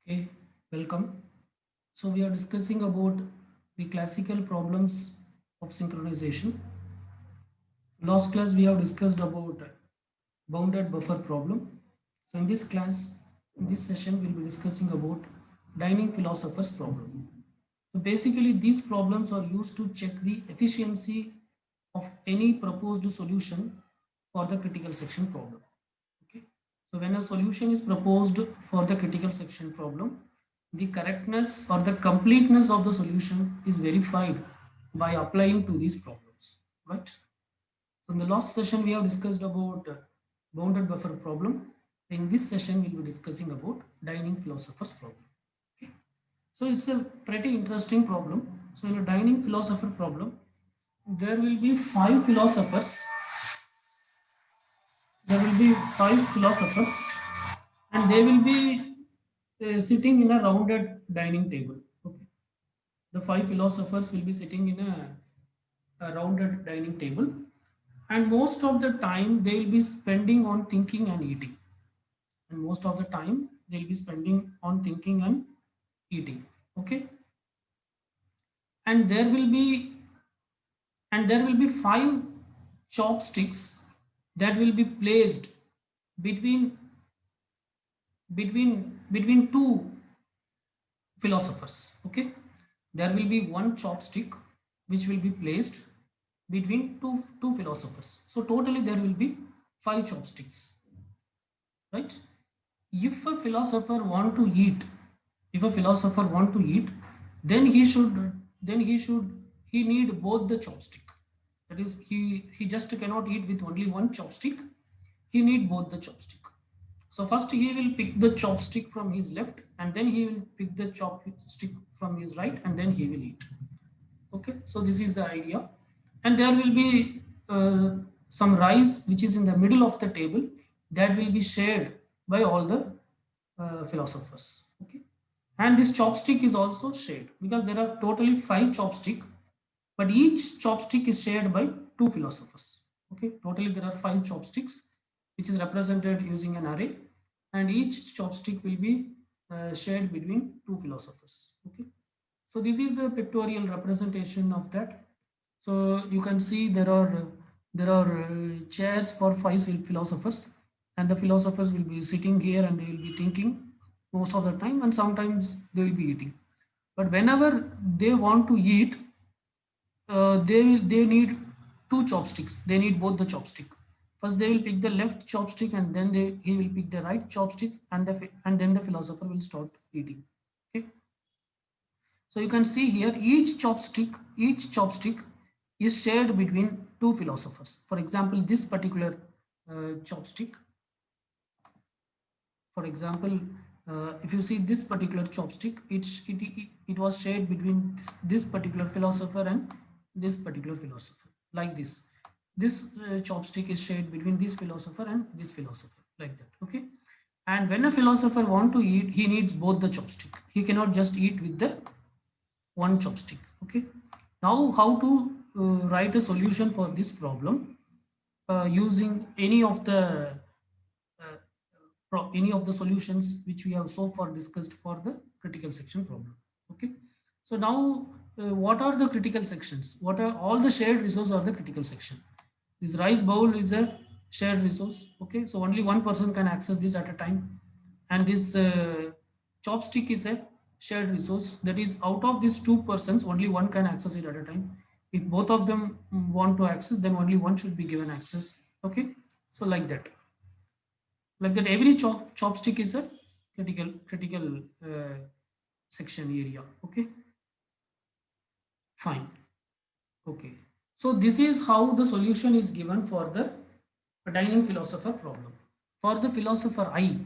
Okay, welcome. So we are discussing about the classical problems of synchronization. Last class we have discussed about bounded buffer problem. So in this class, in this session, we'll be discussing about dining philosopher's problem. So basically these problems are used to check the efficiency of any proposed solution for the critical section problem. Okay. So when a solution is proposed for the critical section problem, the correctness or the completeness of the solution is verified by applying to these problems, right? So in the last session, we have discussed about bounded buffer problem. In this session, we'll be discussing about dining philosopher's problem. Okay. So it's a pretty interesting problem. So in a dining philosopher problem, there will be five philosophers. There will be five philosophers, and they will be sitting in a rounded dining table. Okay. The five philosophers will be sitting in a rounded dining table, and most of the time they will be spending on thinking and eating. And most of the time they'll be spending on thinking and eating. Okay. And there will be five chopsticks that will be placed between between two philosophers. Okay, there will be one chopstick which will be placed between two philosophers. So totally there will be five chopsticks, right? If a philosopher want to eat, if a philosopher want to eat, then he need both the chopstick. That is, he just cannot eat with only one chopstick. He need both the chopstick. So first he will pick the chopstick from his left, and then he will pick the chopstick from his right, and then he will eat. Okay, so this is the idea. And there will be some rice which is in the middle of the table, that will be shared by all the philosophers. Okay, and this chopstick is also shared because there are totally five chopstick, but each chopstick is shared by two philosophers. Okay, totally there are five chopsticks which is represented using an array, and each chopstick will be shared between two philosophers. Okay, so this is the pictorial representation of that. So you can see there are chairs for five philosophers, and the philosophers will be sitting here and they will be thinking most of the time, and sometimes they will be eating. But whenever they want to eat, they need two chopsticks. They need both the chopstick. First they will pick the left chopstick, and then he will pick the right chopstick, and then the philosopher will start eating. Okay, so you can see here each chopstick is shared between two philosophers. For example, this particular chopstick, for example, if you see this particular chopstick, it was shared between this particular philosopher and this particular philosopher, like this. This chopstick is shared between this philosopher and this philosopher, like that. Okay, and when a philosopher want to eat, he needs both the chopstick. He cannot just eat with the one chopstick. Okay, now how to write a solution for this problem using any of the solutions which we have so far discussed for the critical section problem. Okay, so now what are the critical sections? What are all the shared resource or the critical section? This rice bowl is a shared resource. Okay, so only one person can access this at a time, and this chopstick is a shared resource. That is, out of these two persons, only one can access it at a time. If both of them want to access, then only one should be given access. Okay, so like that every chopstick is a critical section area. Okay, fine. Okay, so this is how the solution is given for the dining philosopher problem. For the philosopher I,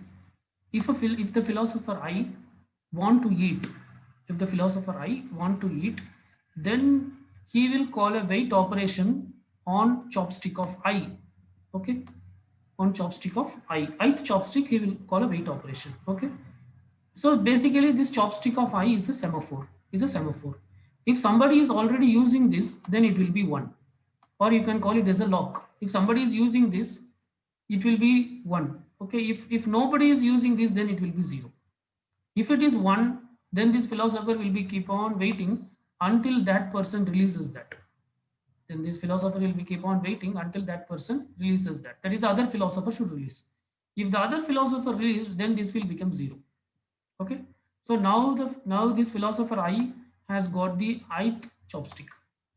if the philosopher I want to eat, if the philosopher I want to eat, then he will call a wait operation on chopstick of I. Okay, on chopstick of ith chopstick he will call a wait operation. Okay, so basically this chopstick of I is a semaphore. If somebody is already using this, then it will be 1, or you can call it as a lock. If somebody is using this, it will be 1. Okay, if nobody is using this, then it will be 0. If it is 1, then this philosopher will be keep on waiting until that person releases that. Then this philosopher will be keep on waiting until that person releases that. That is, the other philosopher should release. If the other philosopher released, then this will become 0. Okay. So now this philosopher I has got the ith chopstick,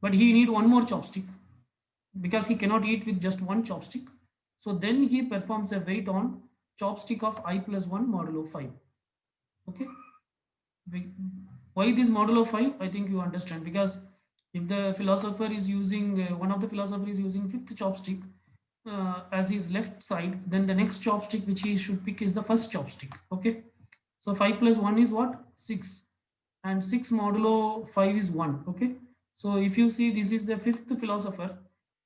but he need one more chopstick because he cannot eat with just one chopstick. So then he performs a wait on chopstick of I plus 1 modulo 5. Okay. Why this modulo 5? I think you understand, because if the philosopher is using one of the philosopher is using fifth chopstick as his left side, then the next chopstick which he should pick is the first chopstick. Okay. So 5 plus 1 is what? 6. And 6 modulo 5 is 1. Okay. So if you see this is the fifth philosopher,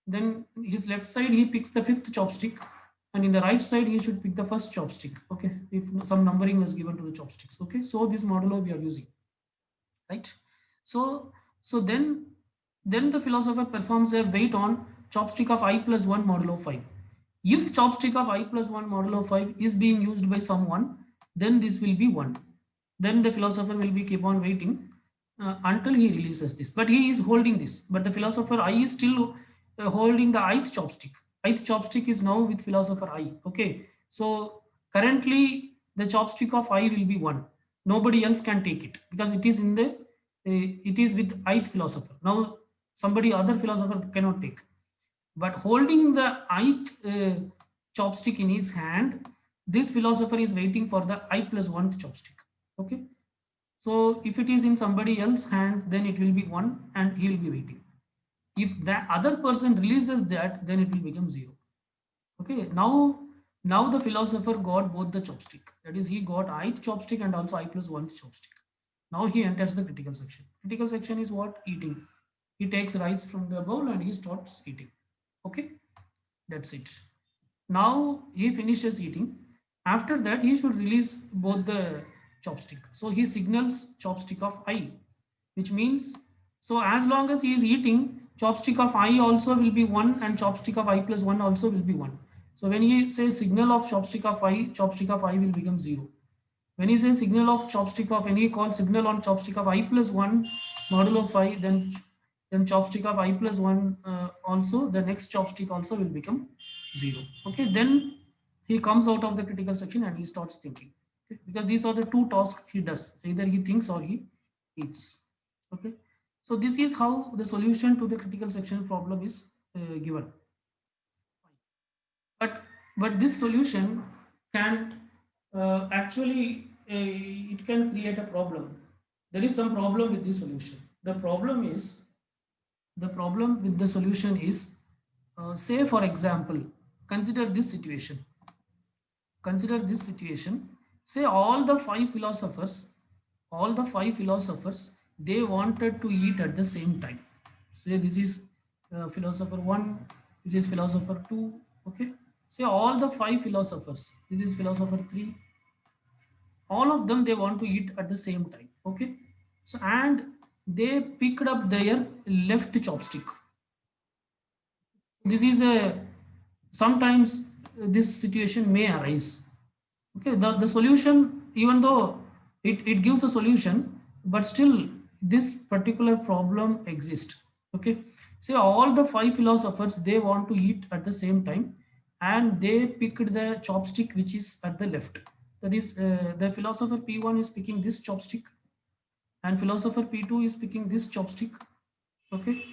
then his left side he picks the fifth chopstick, and in the right side he should pick the first chopstick. Okay. If some numbering was given to the chopsticks. Okay. So this modulo we are using, right? So so then then the philosopher performs a weight on chopstick of I plus 1 modulo 5. If chopstick of I plus 1 modulo 5 is being used by someone, then this will be 1. Then the philosopher will be keep on waiting until he releases this, but he is holding this, but the philosopher I is still holding the ith chopstick. Ith chopstick is now with philosopher I. Okay. So currently the chopstick of I will be 1. Nobody else can take it because it is in the it is with ith philosopher. Now somebody other philosopher cannot take, but holding the ith chopstick in his hand, this philosopher is waiting for the I plus 1 chopstick. Okay. So if it is in somebody else's hand, then it will be 1 and he will be waiting. If that other person releases that, then it will become 0. Okay. Now the philosopher got both the chopstick, that is he got ith chopstick and also I plus 1 chopstick. Now he enters the critical section. Critical section is what? Eating. He takes rice from the bowl and he starts eating. Okay. That's it. Now he finishes eating. After that, he should release both the chopstick. So he signals chopstick of I, which means, so as long as he is eating, chopstick of I also will be 1 and chopstick of I plus 1 also will be 1. So when he says signal of chopstick of I will become 0. When he says signal of chopstick of, when he calls signal on chopstick of I plus 1 modulo 5, then chopstick of I plus 1 also, the next chopstick also will become 0. Okay, then he comes out of the critical section and he starts thinking. Okay? Because these are the two tasks he does. Either he thinks or he eats. Okay. So this is how the solution to the critical section problem is given. But this solution can actually it can create a problem. There is some problem with this solution. The problem with the solution is, say for example, consider this situation. Consider this situation. Say all the five philosophers, they wanted to eat at the same time. Say this is philosopher 1, this is philosopher 2. Okay. Say all the five philosophers, this is philosopher 3, all of them they want to eat at the same time. Okay. So and they picked up their left chopstick. This is a sometimes this situation may arise. Okay, the solution, even though it gives a solution, but still this particular problem exists. Okay, say all the five philosophers they want to eat at the same time, and they picked the chopstick which is at the left. That is, the philosopher P1 is picking this chopstick, and philosopher P2 is picking this chopstick. Okay,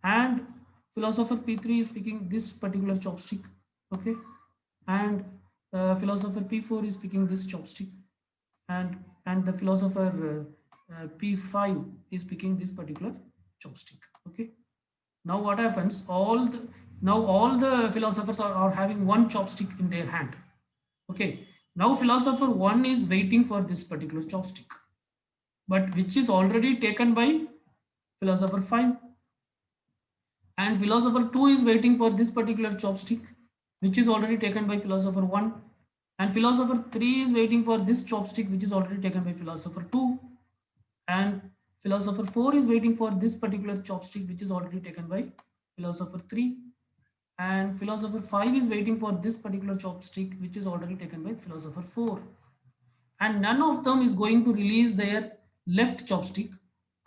and philosopher P3 is picking this particular chopstick. Okay, and philosopher P4 is picking this chopstick, and the philosopher P5 is picking this particular chopstick. Okay, now what happens, all the philosophers are having one chopstick in their hand. Okay, now philosopher 1 is waiting for this particular chopstick, but which is already taken by philosopher 5, and philosopher 2 is waiting for this particular chopstick which is already taken by philosopher 1, and philosopher 3 is waiting for this chopstick which is already taken by philosopher 2, and philosopher 4 is waiting for this particular chopstick which is already taken by philosopher 3, and philosopher 5 is waiting for this particular chopstick which is already taken by philosopher 4. and none of them is going to release their left chopstick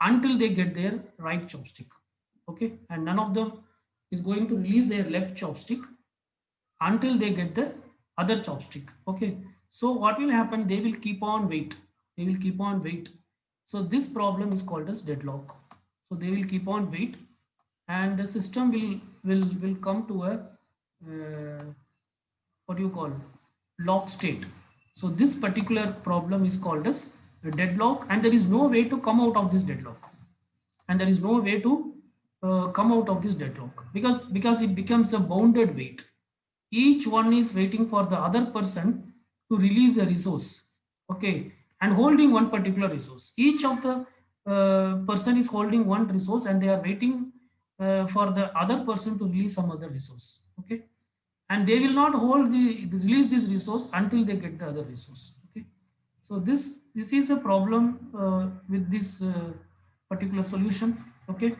until they get their right chopstick. Okay, and none of them is going to release their left chopstick until they get the other chopstick. Okay, so what will happen, they will keep on wait, they will keep on wait. So this problem is called as deadlock. So they will keep on wait, and the system will come to a what do you call, lock state. So this particular problem is called as a deadlock, and there is no way to come out of this deadlock, and there is no way to come out of this deadlock, because it becomes a bounded wait. Each one is waiting for the other person to release a resource. Okay, and holding one particular resource. Each of the person is holding one resource, and they are waiting for the other person to release some other resource. Okay, and they will not hold the release this resource until they get the other resource. Okay, so this is a problem with this particular solution. Okay,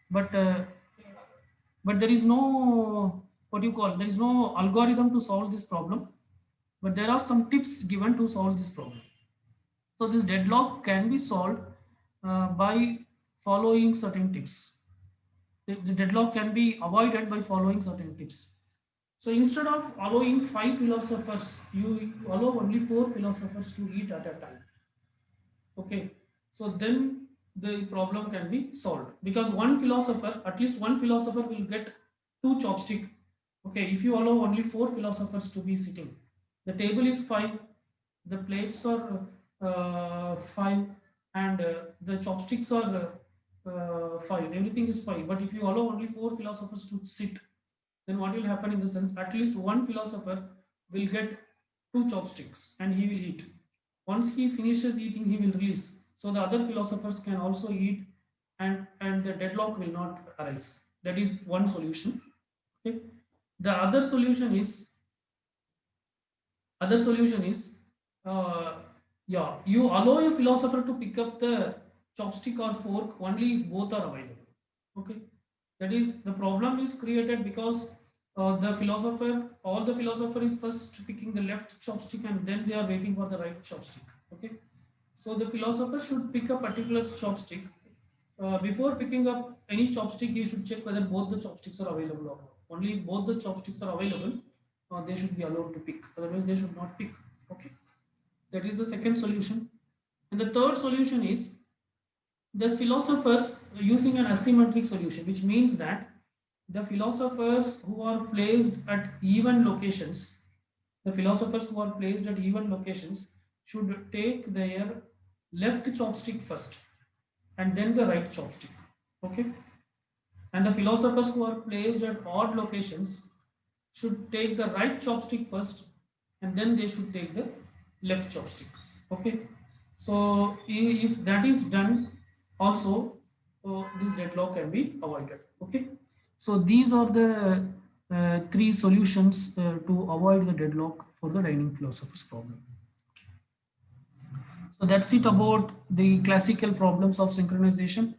but there is no, what do you call, there is no algorithm to solve this problem, but there are some tips given to solve this problem. So this deadlock can be solved by following certain tips. The deadlock can be avoided by following certain tips. So instead of allowing 5 philosophers, you allow only 4 philosophers to eat at a time. Okay, so then the problem can be solved, because one philosopher, at least one philosopher will get two chopstick. Okay, if you allow only 4 philosophers to be sitting, the table is 5, the plates are 5, and the chopsticks are 5, everything is 5. But if you allow only 4 philosophers to sit, then what will happen, in the sense, at least one philosopher will get two chopsticks and he will eat. Once he finishes eating, he will release, so the other philosophers can also eat, and the deadlock will not arise. That is one solution. Okay, the other solution is uh, yeah, you allow a philosopher to pick up the chopstick or fork only if both are available. Okay, that is, the problem is created because all the philosopher is first picking the left chopstick, and then they are waiting for the right chopstick. Okay, so the philosopher should pick a particular chopstick. Before picking up any chopstick, he should check whether both the chopsticks are available or not. Only if both the chopsticks are available, they should be allowed to pick. Otherwise, they should not pick. Okay, that is the second solution. And the third solution is the philosophers using an asymmetric solution, which means that the philosophers who are placed at even locations, the philosophers who are placed at even locations should take their left chopstick first and then the right chopstick. Okay, and the philosophers who are placed at odd locations should take the right chopstick first, and then they should take the left chopstick. Okay, so if that is done, also this deadlock can be avoided. Okay, so these are the three solutions to avoid the deadlock for the dining philosophers problem. So that's it about the classical problems of synchronization,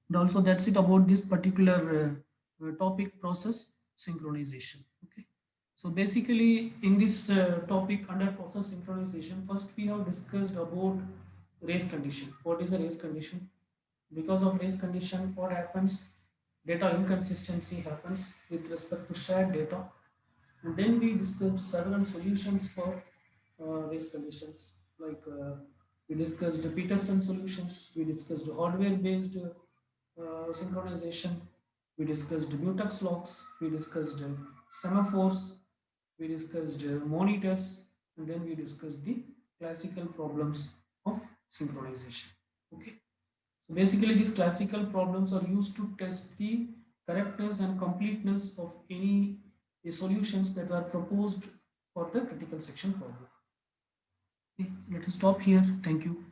and also that's it about this particular topic, process synchronization. Okay, so basically in this topic under process synchronization, first we have discussed about race condition. What is a race condition? Because of race condition, what happens, data inconsistency happens with respect to shared data. And then we discussed several solutions for race conditions, like we discussed Peterson solutions, we discussed hardware based synchronization, we discussed mutex locks, we discussed semaphores, we discussed monitors, and then we discussed the classical problems of synchronization. Okay, so basically these classical problems are used to test the correctness and completeness of any solutions that are proposed for the critical section problem. Okay, let us stop here. Thank you.